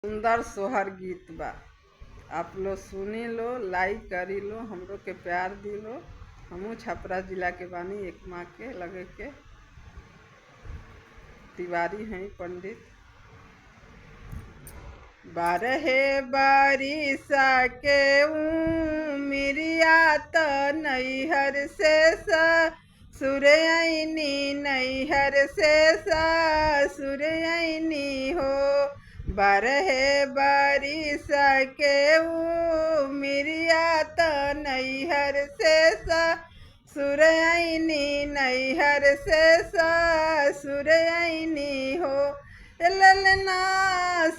सुंदर सोहर गीत बा। आप लोग सुनी लो, लाइक करी लो, हमरो के प्यार दी लो। हमू छपरा जिला के बानी, एक माँ के लगे के तिवारी हैं पंडित। बारहे बारिश के उमिरिया त नैहर से सुरैनी नैहर से सुरैनी हो। बारहे बारिश के उमिरिया त नैहर से सुरैनी नैहर से सुरैनी हो। ललना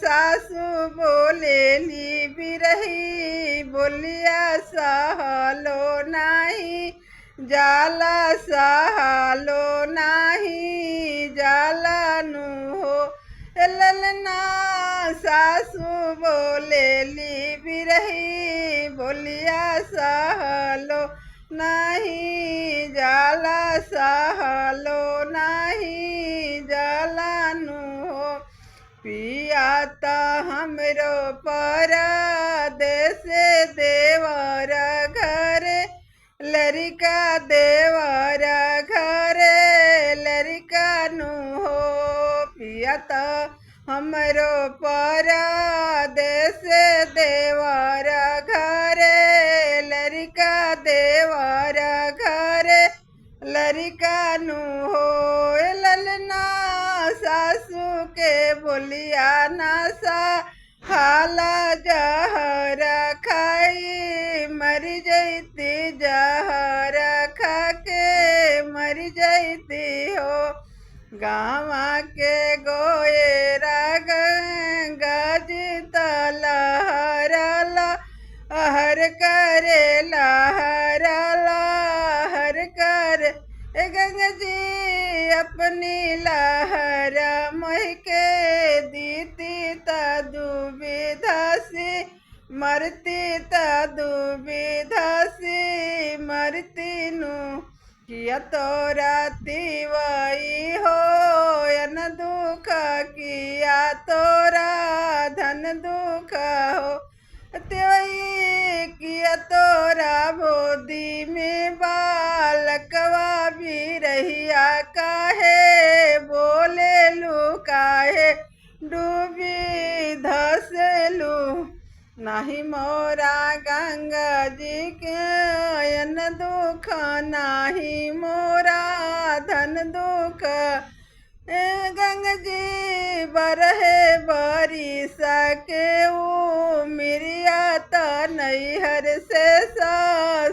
सासू बोलेली बिरही बोलिया सहलो नाही जाला सहलो नाही जाला नु हो। ललना सासू बोलेली बिरही बोलिया सहलो नाही जाला सहलो नाही जाला नु हो। पिया त हमरो परदेस देवर घर लरिका देवर घर लरिका नु हो। पिया त हमरो परदेस देवर घर लरिका देवर घर लरिका नु हो। ललना सासू के बोलिया नासा हाला जहर खाई मर जैती जहर खा के मर जैती हो। गाँवा के गोयरा गज लहर लहर करे लहर लहर कर गंगा जी अपनी लहर मोह के दीती त दुविधा से मरती त दुविधा से मरती नु। किया तोरा तिवाई हो यन दुख किया तोरा धन दुख हो। तिवाई किया तोरा बोदी में बालकवा भी रहिया काहे बोले लू काहे डूबी धसलू नाही मोरा गंगा जी के यन दुख नाही मोरा धन दुख। गंगा जी बरहे बारिश के उमिरिया त नैहर से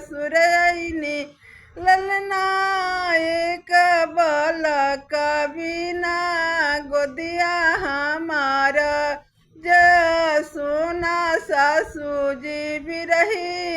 सुरैनी। ललना एक बालक बिना गोदिया हमारा सोना सासू जी बिरही